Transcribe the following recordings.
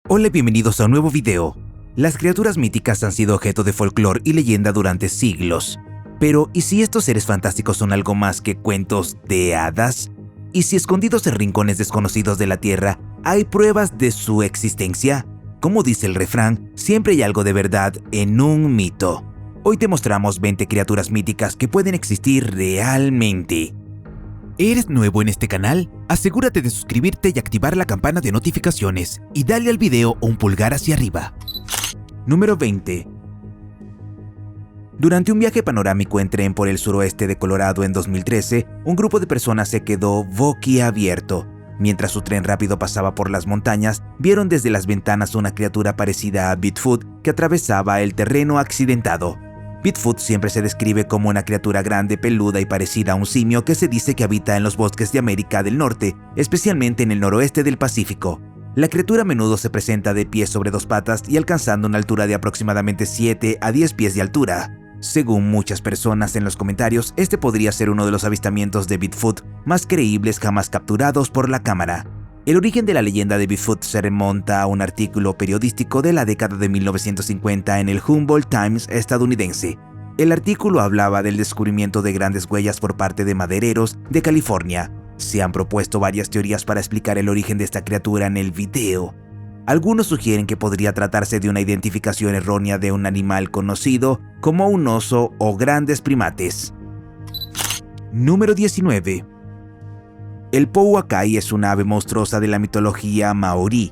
Hola y bienvenidos a un nuevo video. Las criaturas míticas han sido objeto de folclore y leyenda durante siglos. Pero, ¿y si estos seres fantásticos son algo más que cuentos de hadas? ¿Y si escondidos en rincones desconocidos de la Tierra hay pruebas de su existencia? Como dice el refrán, siempre hay algo de verdad en un mito. Hoy te mostramos 20 criaturas míticas que pueden existir realmente. ¿Eres nuevo en este canal? Asegúrate de suscribirte y activar la campana de notificaciones y dale al video un pulgar hacia arriba. Número 20. Durante un viaje panorámico en tren por el suroeste de Colorado en 2013, un grupo de personas se quedó boquiabierto. Mientras su tren rápido pasaba por las montañas, vieron desde las ventanas una criatura parecida a Bigfoot que atravesaba el terreno accidentado. Bigfoot siempre se describe como una criatura grande, peluda y parecida a un simio que se dice que habita en los bosques de América del Norte, especialmente en el noroeste del Pacífico. La criatura a menudo se presenta de pie sobre dos patas y alcanzando una altura de aproximadamente 7 a 10 pies de altura. Según muchas personas en los comentarios, este podría ser uno de los avistamientos de Bigfoot más creíbles jamás capturados por la cámara. El origen de la leyenda de Bigfoot se remonta a un artículo periodístico de la década de 1950 en el Humboldt Times estadounidense. El artículo hablaba del descubrimiento de grandes huellas por parte de madereros de California. Se han propuesto varias teorías para explicar el origen de esta criatura en el video. Algunos sugieren que podría tratarse de una identificación errónea de un animal conocido como un oso o grandes primates. Número 19. El pouakai es una ave monstruosa de la mitología maorí.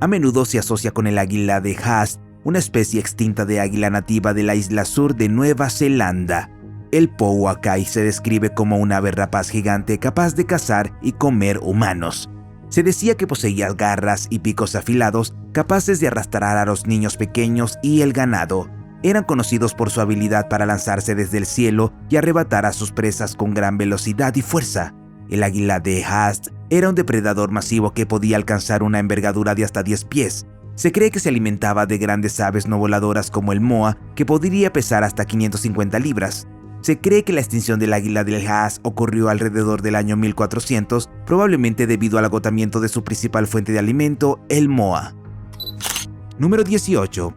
A menudo se asocia con el águila de Haast, una especie extinta de águila nativa de la isla sur de Nueva Zelanda. El pouakai se describe como un ave rapaz gigante capaz de cazar y comer humanos. Se decía que poseía garras y picos afilados capaces de arrastrar a los niños pequeños y el ganado. Eran conocidos por su habilidad para lanzarse desde el cielo y arrebatar a sus presas con gran velocidad y fuerza. El águila de Haast era un depredador masivo que podía alcanzar una envergadura de hasta 10 pies. Se cree que se alimentaba de grandes aves no voladoras como el moa, que podría pesar hasta 550 libras. Se cree que la extinción del águila del Haast ocurrió alrededor del año 1400, probablemente debido al agotamiento de su principal fuente de alimento, el moa. Número 18.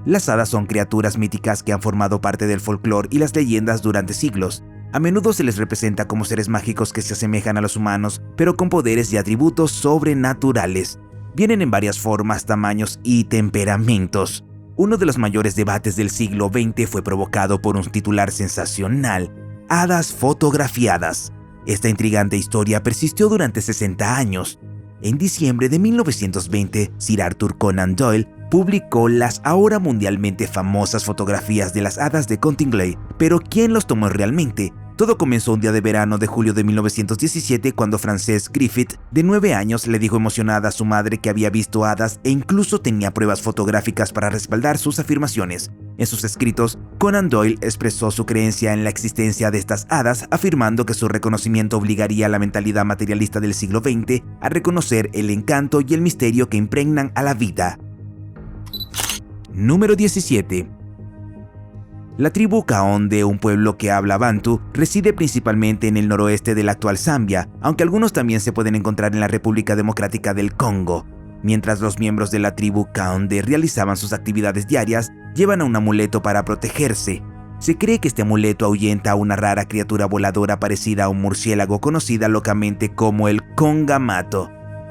Las hadas son criaturas míticas que han formado parte del folclore y las leyendas durante siglos. A menudo se les representa como seres mágicos que se asemejan a los humanos, pero con poderes y atributos sobrenaturales. Vienen en varias formas, tamaños y temperamentos. Uno de los mayores debates del siglo XX fue provocado por un titular sensacional: hadas fotografiadas. Esta intrigante historia persistió durante 60 años. En diciembre de 1920, Sir Arthur Conan Doyle publicó las ahora mundialmente famosas fotografías de las hadas de Cottingley, pero ¿quién los tomó realmente? Todo comenzó un día de verano de julio de 1917 cuando Frances Griffith, de 9 años, le dijo emocionada a su madre que había visto hadas e incluso tenía pruebas fotográficas para respaldar sus afirmaciones. En sus escritos, Conan Doyle expresó su creencia en la existencia de estas hadas, afirmando que su reconocimiento obligaría a la mentalidad materialista del siglo XX a reconocer el encanto y el misterio que impregnan a la vida. Número 17. La tribu Kaonde, un pueblo que habla bantu, reside principalmente en el noroeste de la actual Zambia, aunque algunos también se pueden encontrar en la República Democrática del Congo. Mientras los miembros de la tribu Kaonde realizaban sus actividades diarias, llevan un amuleto para protegerse. Se cree que este amuleto ahuyenta a una rara criatura voladora parecida a un murciélago conocida localmente como el Kongamato.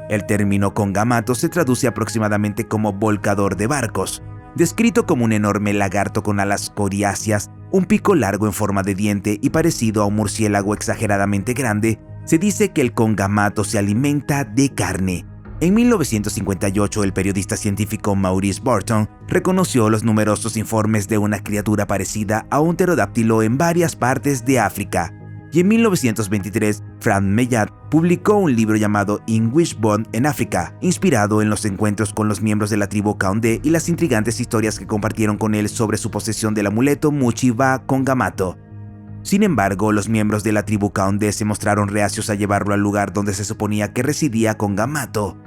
El término Kongamato se traduce aproximadamente como volcador de barcos. Descrito como un enorme lagarto con alas coriáceas, un pico largo en forma de diente y parecido a un murciélago exageradamente grande, se dice que el Kongamato se alimenta de carne. En 1958, el periodista científico Maurice Burton reconoció los numerosos informes de una criatura parecida a un pterodáctilo en varias partes de África. Y en 1923, Frank Mellard publicó un libro llamado In Wishbone en África, inspirado en los encuentros con los miembros de la tribu Kaonde y las intrigantes historias que compartieron con él sobre su posesión del amuleto Muchiba Kongamato. Sin embargo, los miembros de la tribu Kaonde se mostraron reacios a llevarlo al lugar donde se suponía que residía Kongamato.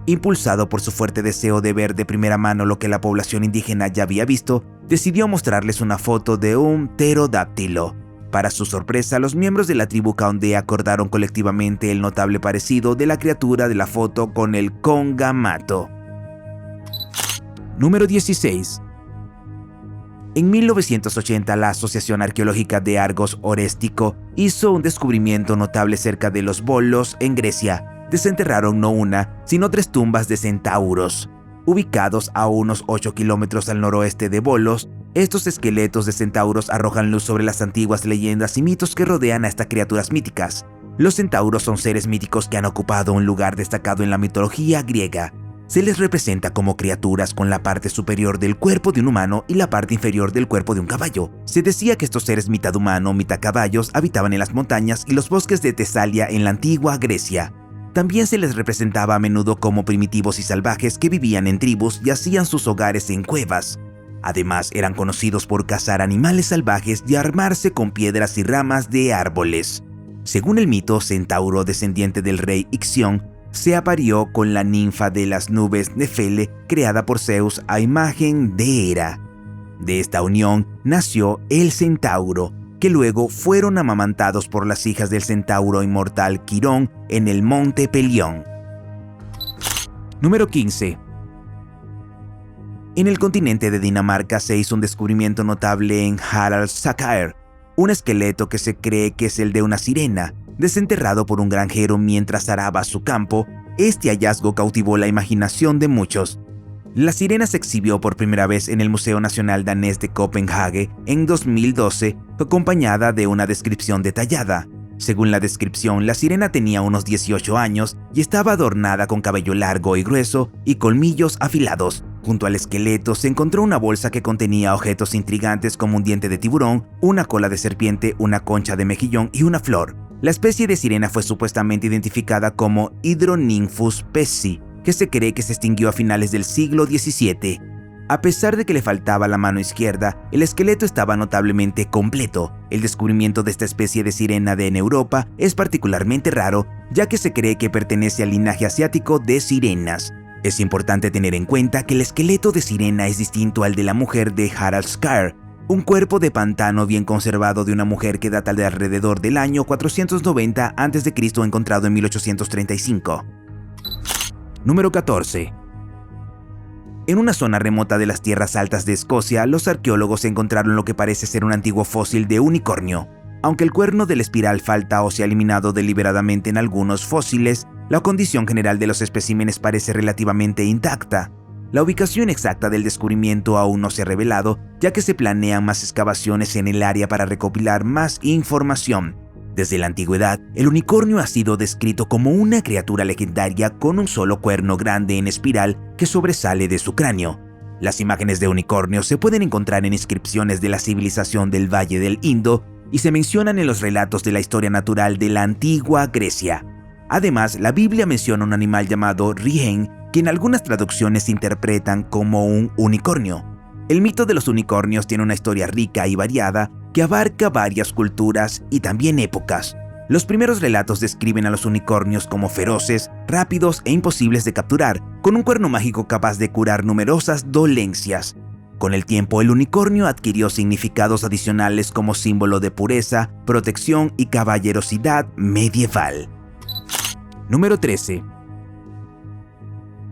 Impulsado por su fuerte deseo de ver de primera mano lo que la población indígena ya había visto, decidió mostrarles una foto de un pterodáctilo. Para su sorpresa, los miembros de la tribu Kaonde acordaron colectivamente el notable parecido de la criatura de la foto con el Kongamato. Número 16. En 1980, la Asociación Arqueológica de Argos Oréstico hizo un descubrimiento notable cerca de los Volos, en Grecia. Desenterraron no una, sino 3 tumbas de centauros. Ubicados a unos 8 kilómetros al noroeste de Volos, estos esqueletos de centauros arrojan luz sobre las antiguas leyendas y mitos que rodean a estas criaturas míticas. Los centauros son seres míticos que han ocupado un lugar destacado en la mitología griega. Se les representa como criaturas con la parte superior del cuerpo de un humano y la parte inferior del cuerpo de un caballo. Se decía que estos seres mitad humano, mitad caballos habitaban en las montañas y los bosques de Tesalia en la antigua Grecia. También se les representaba a menudo como primitivos y salvajes que vivían en tribus y hacían sus hogares en cuevas. Además, eran conocidos por cazar animales salvajes y armarse con piedras y ramas de árboles. Según el mito, Centauro, descendiente del rey Ixión, se apareó con la ninfa de las nubes Nefele, creada por Zeus a imagen de Hera. De esta unión nació el Centauro, que luego fueron amamantados por las hijas del centauro inmortal Quirón en el monte Pelión. Número 15. En el continente de Dinamarca se hizo un descubrimiento notable en Haraldsaker, un esqueleto que se cree que es el de una sirena. Desenterrado por un granjero mientras araba su campo, este hallazgo cautivó la imaginación de muchos. La sirena se exhibió por primera vez en el Museo Nacional Danés de Copenhague en 2012, acompañada de una descripción detallada. Según la descripción, la sirena tenía unos 18 años y estaba adornada con cabello largo y grueso y colmillos afilados. Junto al esqueleto se encontró una bolsa que contenía objetos intrigantes como un diente de tiburón, una cola de serpiente, una concha de mejillón y una flor. La especie de sirena fue supuestamente identificada como Hydronymphus pesci, que se cree que se extinguió a finales del siglo XVII. A pesar de que le faltaba la mano izquierda, el esqueleto estaba notablemente completo. El descubrimiento de esta especie de sirena en Europa es particularmente raro, ya que se cree que pertenece al linaje asiático de sirenas. Es importante tener en cuenta que el esqueleto de sirena es distinto al de la mujer de Haraldskar, un cuerpo de pantano bien conservado de una mujer que data de alrededor del año 490 a.C. encontrado en 1835. Número 14. En una zona remota de las tierras altas de Escocia, los arqueólogos encontraron lo que parece ser un antiguo fósil de unicornio. Aunque el cuerno de la espiral falta o se ha eliminado deliberadamente en algunos fósiles, la condición general de los especímenes parece relativamente intacta. La ubicación exacta del descubrimiento aún no se ha revelado, ya que se planean más excavaciones en el área para recopilar más información. Desde la antigüedad, el unicornio ha sido descrito como una criatura legendaria con un solo cuerno grande en espiral que sobresale de su cráneo. Las imágenes de unicornio se pueden encontrar en inscripciones de la civilización del Valle del Indo y se mencionan en los relatos de la historia natural de la antigua Grecia. Además, la Biblia menciona un animal llamado Rihen, que en algunas traducciones se interpretan como un unicornio. El mito de los unicornios tiene una historia rica y variada que abarca varias culturas y también épocas. Los primeros relatos describen a los unicornios como feroces, rápidos e imposibles de capturar, con un cuerno mágico capaz de curar numerosas dolencias. Con el tiempo, el unicornio adquirió significados adicionales como símbolo de pureza, protección y caballerosidad medieval. Número 13.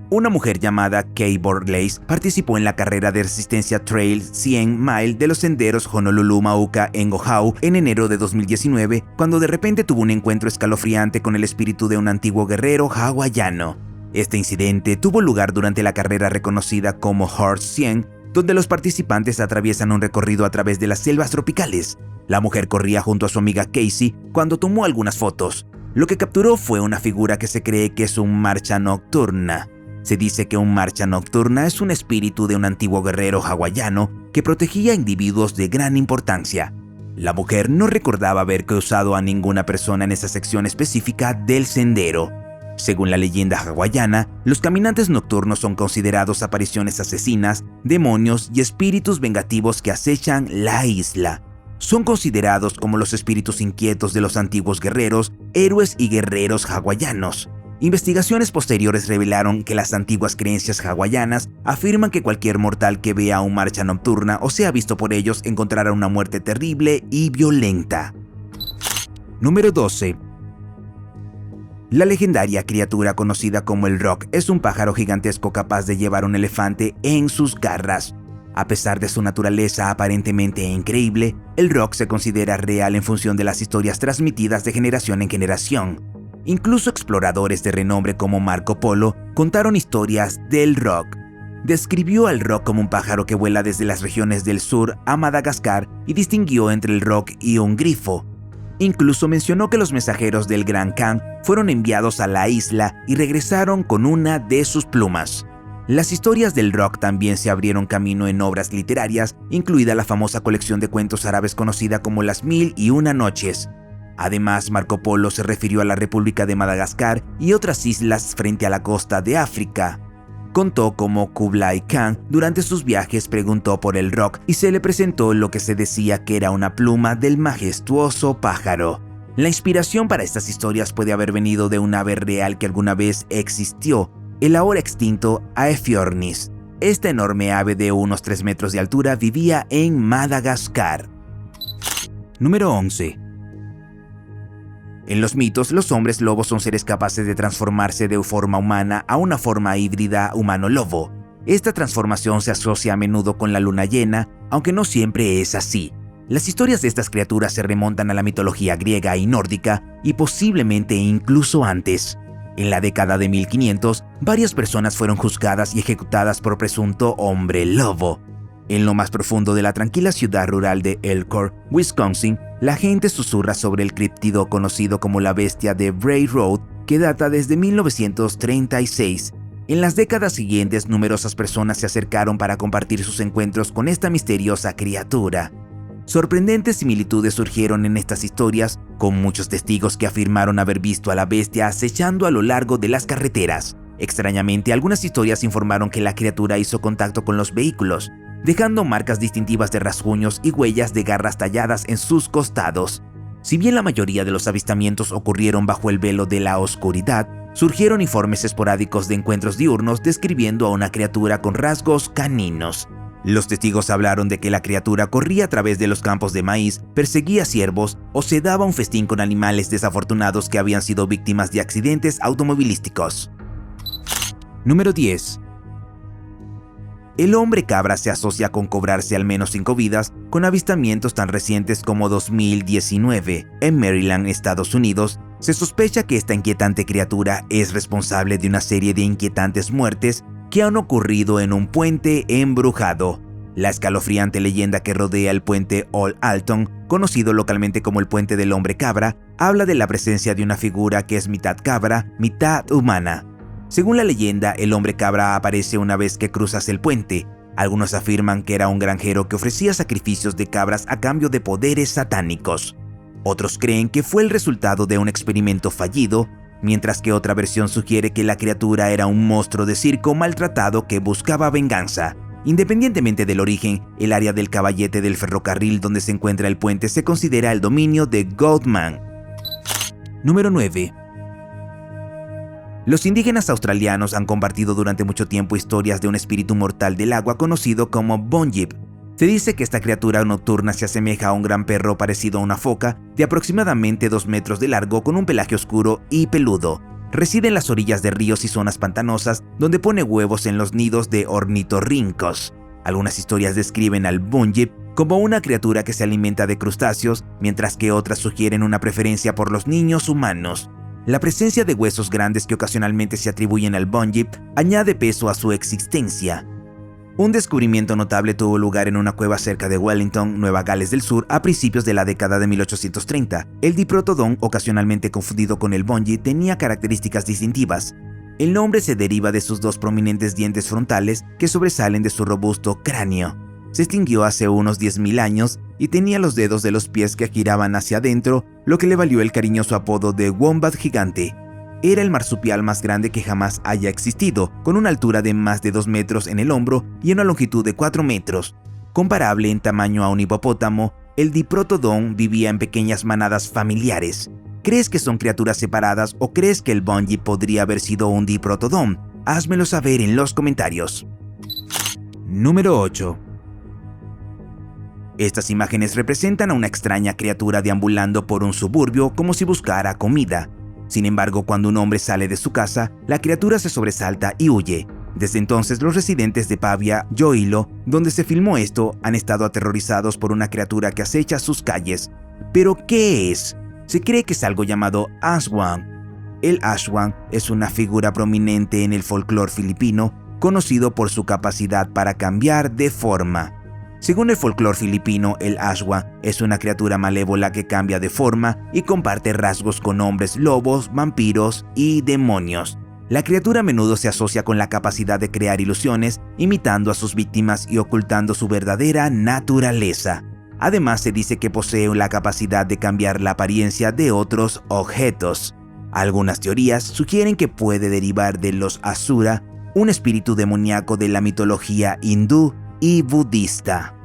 Una mujer llamada Kay Borlace participó en la carrera de resistencia Trail 100 Mile de los senderos Honolulu-Mauka en Oahu en enero de 2019, cuando de repente tuvo un encuentro escalofriante con el espíritu de un antiguo guerrero hawaiano. Este incidente tuvo lugar durante la carrera reconocida como Horse 100, donde los participantes atraviesan un recorrido a través de las selvas tropicales. La mujer corría junto a su amiga Casey cuando tomó algunas fotos. Lo que capturó fue una figura que se cree que es un marcha nocturna. Se dice que un marcha nocturna es un espíritu de un antiguo guerrero hawaiano que protegía a individuos de gran importancia. La mujer no recordaba haber causado a ninguna persona en esa sección específica del sendero. Según la leyenda hawaiana, los caminantes nocturnos son considerados apariciones asesinas, demonios y espíritus vengativos que acechan la isla. Son considerados como los espíritus inquietos de los antiguos guerreros, héroes y guerreros hawaianos. Investigaciones posteriores revelaron que las antiguas creencias hawaianas afirman que cualquier mortal que vea una marcha nocturna o sea visto por ellos encontrará una muerte terrible y violenta. Número 12. La legendaria criatura conocida como el Rock es un pájaro gigantesco capaz de llevar un elefante en sus garras. A pesar de su naturaleza aparentemente increíble, el Rock se considera real en función de las historias transmitidas de generación en generación. Incluso exploradores de renombre como Marco Polo contaron historias del Rock. Describió al Rock como un pájaro que vuela desde las regiones del sur a Madagascar y distinguió entre el Rock y un grifo. Incluso mencionó que los mensajeros del Gran Khan fueron enviados a la isla y regresaron con una de sus plumas. Las historias del Rock también se abrieron camino en obras literarias, incluida la famosa colección de cuentos árabes conocida como Las Mil y Una Noches. Además, Marco Polo se refirió a la República de Madagascar y otras islas frente a la costa de África. Contó cómo Kublai Khan durante sus viajes preguntó por el Rock y se le presentó lo que se decía que era una pluma del majestuoso pájaro. La inspiración para estas historias puede haber venido de un ave real que alguna vez existió, el ahora extinto Aephiornis. Esta enorme ave de unos 3 metros de altura vivía en Madagascar. Número 11. En los mitos, los hombres lobos son seres capaces de transformarse de forma humana a una forma híbrida humano-lobo. Esta transformación se asocia a menudo con la luna llena, aunque no siempre es así. Las historias de estas criaturas se remontan a la mitología griega y nórdica, y posiblemente incluso antes. En la década de 1500, varias personas fueron juzgadas y ejecutadas por presunto hombre lobo. En lo más profundo de la tranquila ciudad rural de Elkhorn, Wisconsin, la gente susurra sobre el críptido conocido como la bestia de Bray Road, que data desde 1936. En las décadas siguientes, numerosas personas se acercaron para compartir sus encuentros con esta misteriosa criatura. Sorprendentes similitudes surgieron en estas historias, con muchos testigos que afirmaron haber visto a la bestia acechando a lo largo de las carreteras. Extrañamente, algunas historias informaron que la criatura hizo contacto con los vehículos, dejando marcas distintivas de rasguños y huellas de garras talladas en sus costados. Si bien la mayoría de los avistamientos ocurrieron bajo el velo de la oscuridad, surgieron informes esporádicos de encuentros diurnos describiendo a una criatura con rasgos caninos. Los testigos hablaron de que la criatura corría a través de los campos de maíz, perseguía ciervos o se daba un festín con animales desafortunados que habían sido víctimas de accidentes automovilísticos. Número 10. El hombre cabra se asocia con cobrarse al menos 5 vidas, con avistamientos tan recientes como 2019. En Maryland, Estados Unidos, se sospecha que esta inquietante criatura es responsable de una serie de inquietantes muertes que han ocurrido en un puente embrujado. La escalofriante leyenda que rodea el puente Old Alton, conocido localmente como el puente del hombre cabra, habla de la presencia de una figura que es mitad cabra, mitad humana. Según la leyenda, el hombre cabra aparece una vez que cruzas el puente. Algunos afirman que era un granjero que ofrecía sacrificios de cabras a cambio de poderes satánicos. Otros creen que fue el resultado de un experimento fallido, mientras que otra versión sugiere que la criatura era un monstruo de circo maltratado que buscaba venganza. Independientemente del origen, el área del caballete del ferrocarril donde se encuentra el puente se considera el dominio de Goldman. Número 9. Los indígenas australianos han compartido durante mucho tiempo historias de un espíritu mortal del agua conocido como Bonjip. Se dice que esta criatura nocturna se asemeja a un gran perro parecido a una foca de aproximadamente 2 metros de largo con un pelaje oscuro y peludo. Reside en las orillas de ríos y zonas pantanosas donde pone huevos en los nidos de ornitorrincos. Algunas historias describen al Bonjip como una criatura que se alimenta de crustáceos, mientras que otras sugieren una preferencia por los niños humanos. La presencia de huesos grandes que ocasionalmente se atribuyen al Bonjip añade peso a su existencia. Un descubrimiento notable tuvo lugar en una cueva cerca de Wellington, Nueva Gales del Sur, a principios de la década de 1830. El Diprotodon, ocasionalmente confundido con el Bonjip, tenía características distintivas. El nombre se deriva de sus 2 prominentes dientes frontales que sobresalen de su robusto cráneo. Se extinguió hace unos 10.000 años y tenía los dedos de los pies que giraban hacia adentro, lo que le valió el cariñoso apodo de Wombat gigante. Era el marsupial más grande que jamás haya existido, con una altura de más de 2 metros en el hombro y una longitud de 4 metros. Comparable en tamaño a un hipopótamo, el Diprotodon vivía en pequeñas manadas familiares. ¿Crees que son criaturas separadas o crees que el Bonjip podría haber sido un Diprotodon? Házmelo saber en los comentarios. Número 8. Estas imágenes representan a una extraña criatura deambulando por un suburbio como si buscara comida. Sin embargo, cuando un hombre sale de su casa, la criatura se sobresalta y huye. Desde entonces, los residentes de Pavia, Iloilo, donde se filmó esto, han estado aterrorizados por una criatura que acecha sus calles. ¿Pero qué es? Se cree que es algo llamado Aswang. El Aswang es una figura prominente en el folclore filipino, conocido por su capacidad para cambiar de forma. Según el folclore filipino, el Aswang es una criatura malévola que cambia de forma y comparte rasgos con hombres lobos, vampiros y demonios. La criatura a menudo se asocia con la capacidad de crear ilusiones, imitando a sus víctimas y ocultando su verdadera naturaleza. Además, se dice que posee la capacidad de cambiar la apariencia de otros objetos. Algunas teorías sugieren que puede derivar de los Asura, un espíritu demoníaco de la mitología hindú y budista.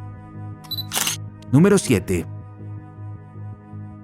Número 7.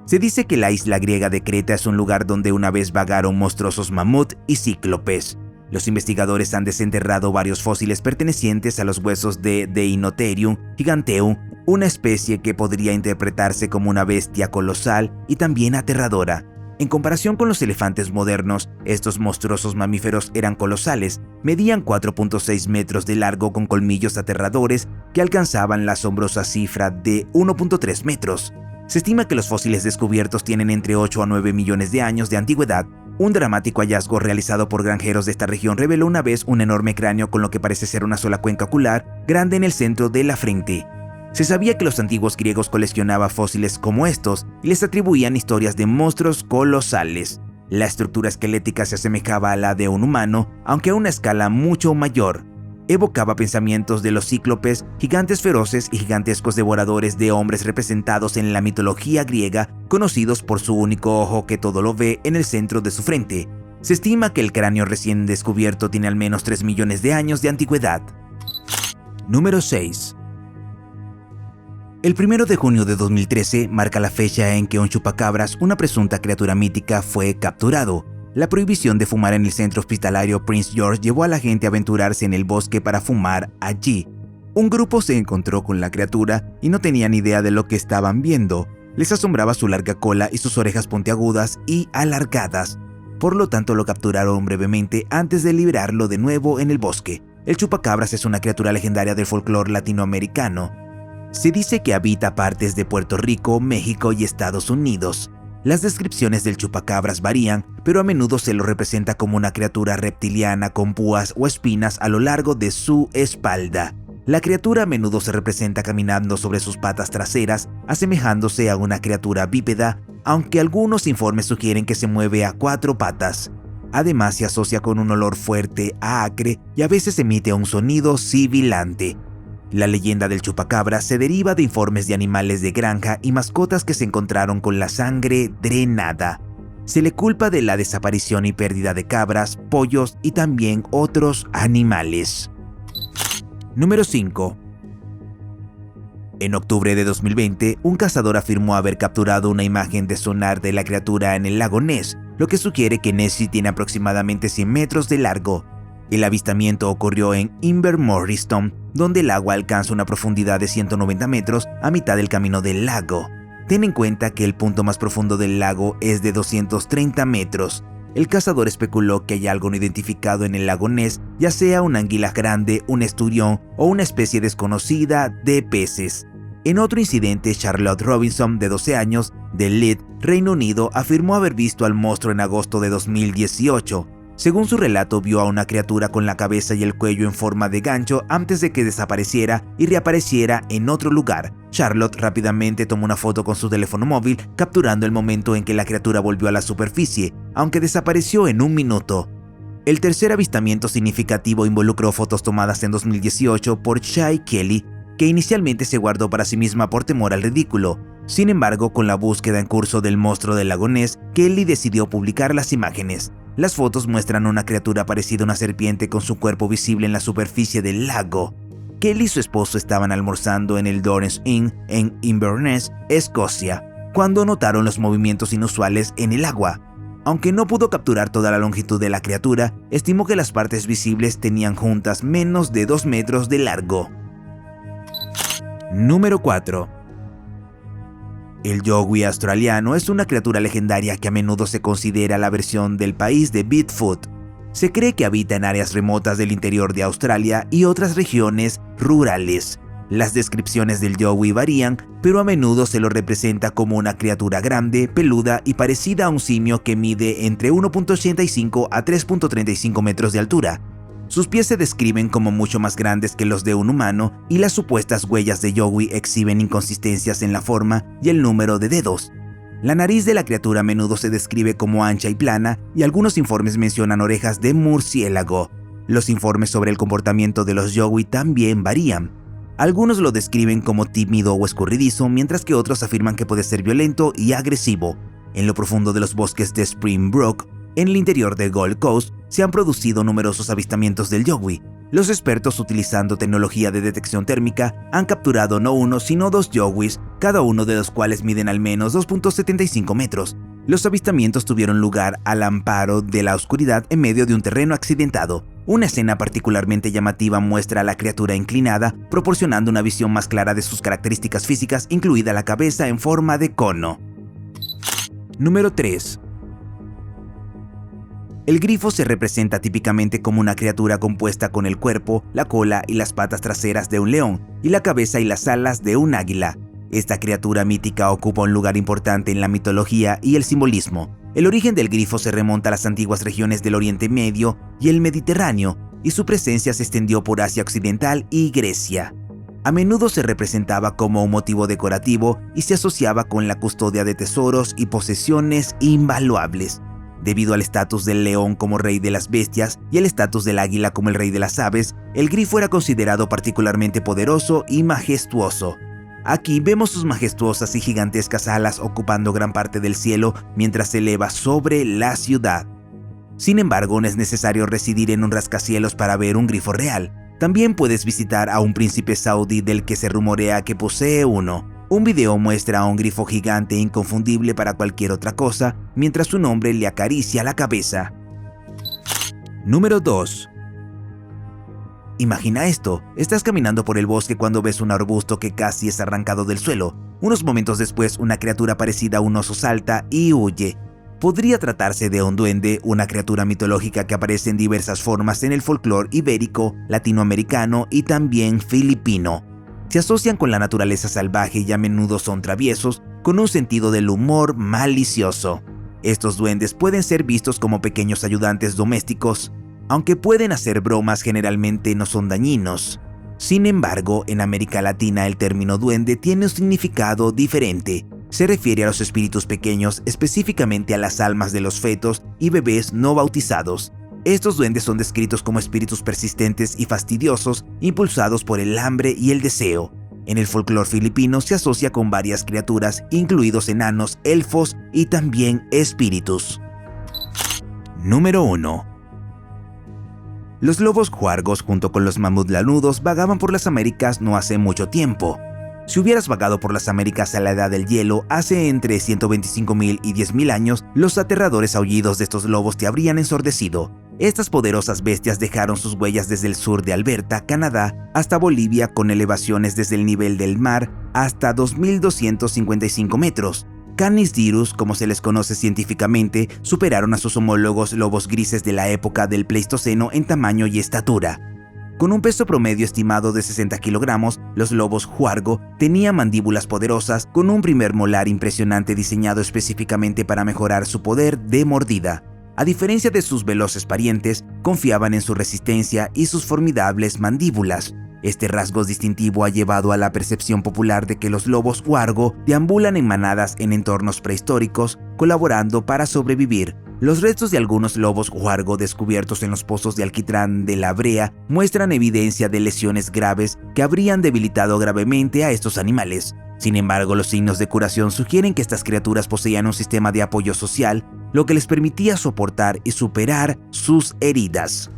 Se dice que la isla griega de Creta es un lugar donde una vez vagaron monstruosos mamut y cíclopes. Los investigadores han desenterrado varios fósiles pertenecientes a los huesos de Deinotherium giganteum, una especie que podría interpretarse como una bestia colosal y también aterradora. En comparación con los elefantes modernos, estos monstruosos mamíferos eran colosales, medían 4.6 metros de largo con colmillos aterradores que alcanzaban la asombrosa cifra de 1.3 metros. Se estima que los fósiles descubiertos tienen entre 8 a 9 millones de años de antigüedad. Un dramático hallazgo realizado por granjeros de esta región reveló una vez un enorme cráneo con lo que parece ser una sola cuenca ocular, grande en el centro de la frente. Se sabía que los antiguos griegos coleccionaban fósiles como estos y les atribuían historias de monstruos colosales. La estructura esquelética se asemejaba a la de un humano, aunque a una escala mucho mayor. Evocaba pensamientos de los cíclopes, gigantes feroces y gigantescos devoradores de hombres representados en la mitología griega, conocidos por su único ojo que todo lo ve en el centro de su frente. Se estima que el cráneo recién descubierto tiene al menos 3 millones de años de antigüedad. Número 6. El 1 de junio de 2013 marca la fecha en que un chupacabras, una presunta criatura mítica, fue capturado. La prohibición de fumar en el centro hospitalario Prince George llevó a la gente a aventurarse en el bosque para fumar allí. Un grupo se encontró con la criatura y no tenían idea de lo que estaban viendo. Les asombraba su larga cola y sus orejas puntiagudas y alargadas. Por lo tanto, lo capturaron brevemente antes de liberarlo de nuevo en el bosque. El chupacabras es una criatura legendaria del folclore latinoamericano. Se dice que habita partes de Puerto Rico, México y Estados Unidos. Las descripciones del chupacabras varían, pero a menudo se lo representa como una criatura reptiliana con púas o espinas a lo largo de su espalda. La criatura a menudo se representa caminando sobre sus patas traseras, asemejándose a una criatura bípeda, aunque algunos informes sugieren que se mueve a 4 patas. Además, se asocia con un olor fuerte a acre y a veces emite un sonido sibilante. La leyenda del chupacabra se deriva de informes de animales de granja y mascotas que se encontraron con la sangre drenada. Se le culpa de la desaparición y pérdida de cabras, pollos y también otros animales. Número 5. En octubre de 2020, un cazador afirmó haber capturado una imagen de sonar de la criatura en el lago Ness, lo que sugiere que Nessie tiene aproximadamente 100 metros de largo. El avistamiento ocurrió en Invermorriston, donde el agua alcanza una profundidad de 190 metros a mitad del camino del lago. Ten en cuenta que el punto más profundo del lago es de 230 metros. El cazador especuló que hay algo no identificado en el lago Ness, ya sea una anguila grande, un esturión o una especie desconocida de peces. En otro incidente, Charlotte Robinson, de 12 años, de Leeds, Reino Unido, afirmó haber visto al monstruo en agosto de 2018. Según su relato, vio a una criatura con la cabeza y el cuello en forma de gancho antes de que desapareciera y reapareciera en otro lugar. Charlotte rápidamente tomó una foto con su teléfono móvil, capturando el momento en que la criatura volvió a la superficie, aunque desapareció en 1 minuto. El tercer avistamiento significativo involucró fotos tomadas en 2018 por Shai Kelly, que inicialmente se guardó para sí misma por temor al ridículo. Sin embargo, con la búsqueda en curso del monstruo del lago Ness, Kelly decidió publicar las imágenes. Las fotos muestran una criatura parecida a una serpiente con su cuerpo visible en la superficie del lago. Kelly y su esposo estaban almorzando en el Dorrens Inn en Inverness, Escocia, cuando notaron los movimientos inusuales en el agua. Aunque no pudo capturar toda la longitud de la criatura, estimó que las partes visibles tenían juntas menos de 2 metros de largo. Número 4. El Yowie australiano es una criatura legendaria que a menudo se considera la versión del país de Bigfoot. Se cree que habita en áreas remotas del interior de Australia y otras regiones rurales. Las descripciones del Yowie varían, pero a menudo se lo representa como una criatura grande, peluda y parecida a un simio que mide entre 1.85 a 3.35 metros de altura. Sus pies se describen como mucho más grandes que los de un humano y las supuestas huellas de Yowie exhiben inconsistencias en la forma y el número de dedos. La nariz de la criatura a menudo se describe como ancha y plana y algunos informes mencionan orejas de murciélago. Los informes sobre el comportamiento de los Yowie también varían. Algunos lo describen como tímido o escurridizo, mientras que otros afirman que puede ser violento y agresivo. En lo profundo de los bosques de Springbrook, en el interior de Gold Coast, se han producido numerosos avistamientos del Yowie. Los expertos, utilizando tecnología de detección térmica, han capturado no uno sino dos Yowies, cada uno de los cuales miden al menos 2.75 metros. Los avistamientos tuvieron lugar al amparo de la oscuridad en medio de un terreno accidentado. Una escena particularmente llamativa muestra a la criatura inclinada, proporcionando una visión más clara de sus características físicas, incluida la cabeza en forma de cono. Número 3. El grifo se representa típicamente como una criatura compuesta con el cuerpo, la cola y las patas traseras de un león y la cabeza y las alas de un águila. Esta criatura mítica ocupa un lugar importante en la mitología y el simbolismo. El origen del grifo se remonta a las antiguas regiones del Oriente Medio y el Mediterráneo, y su presencia se extendió por Asia Occidental y Grecia. A menudo se representaba como un motivo decorativo y se asociaba con la custodia de tesoros y posesiones invaluables. Debido al estatus del león como rey de las bestias y el estatus del águila como el rey de las aves, el grifo era considerado particularmente poderoso y majestuoso. Aquí vemos sus majestuosas y gigantescas alas ocupando gran parte del cielo mientras se eleva sobre la ciudad. Sin embargo, no es necesario residir en un rascacielos para ver un grifo real. También puedes visitar a un príncipe saudí del que se rumorea que posee uno. Un video muestra a un grifo gigante e inconfundible para cualquier otra cosa, mientras su nombre le acaricia la cabeza. Número 2. Imagina esto, estás caminando por el bosque cuando ves un arbusto que casi es arrancado del suelo. Unos momentos después, una criatura parecida a un oso salta y huye. Podría tratarse de un duende, una criatura mitológica que aparece en diversas formas en el folclore ibérico, latinoamericano y también filipino. Se asocian con la naturaleza salvaje y a menudo son traviesos, con un sentido del humor malicioso. Estos duendes pueden ser vistos como pequeños ayudantes domésticos, aunque pueden hacer bromas, generalmente no son dañinos. Sin embargo, en América Latina el término duende tiene un significado diferente. Se refiere a los espíritus pequeños, específicamente a las almas de los fetos y bebés no bautizados. Estos duendes son descritos como espíritus persistentes y fastidiosos, impulsados por el hambre y el deseo. En el folclore filipino se asocia con varias criaturas, incluidos enanos, elfos y también espíritus. Número 1. Los lobos huargos junto con los mamut lanudos vagaban por las Américas no hace mucho tiempo. Si hubieras vagado por las Américas a la edad del hielo hace entre 125.000 y 10.000 años, los aterradores aullidos de estos lobos te habrían ensordecido. Estas poderosas bestias dejaron sus huellas desde el sur de Alberta, Canadá, hasta Bolivia, con elevaciones desde el nivel del mar hasta 2.255 metros. Canis dirus, como se les conoce científicamente, superaron a sus homólogos lobos grises de la época del Pleistoceno en tamaño y estatura. Con un peso promedio estimado de 60 kilogramos, los lobos huargo tenían mandíbulas poderosas con un primer molar impresionante diseñado específicamente para mejorar su poder de mordida. A diferencia de sus veloces parientes, confiaban en su resistencia y sus formidables mandíbulas. Este rasgo distintivo ha llevado a la percepción popular de que los lobos huargo deambulan en manadas en entornos prehistóricos, colaborando para sobrevivir. Los restos de algunos lobos huargo descubiertos en los pozos de alquitrán de la Brea muestran evidencia de lesiones graves que habrían debilitado gravemente a estos animales. Sin embargo, los signos de curación sugieren que estas criaturas poseían un sistema de apoyo social, lo que les permitía soportar y superar sus heridas.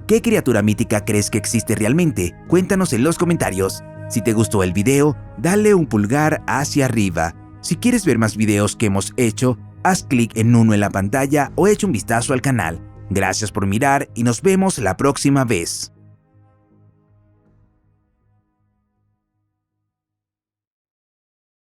¿Qué criatura mítica crees que existe realmente? Cuéntanos en los comentarios. Si te gustó el video, dale un pulgar hacia arriba. Si quieres ver más videos que hemos hecho, haz clic en uno en la pantalla o echa un vistazo al canal. Gracias por mirar y nos vemos la próxima vez.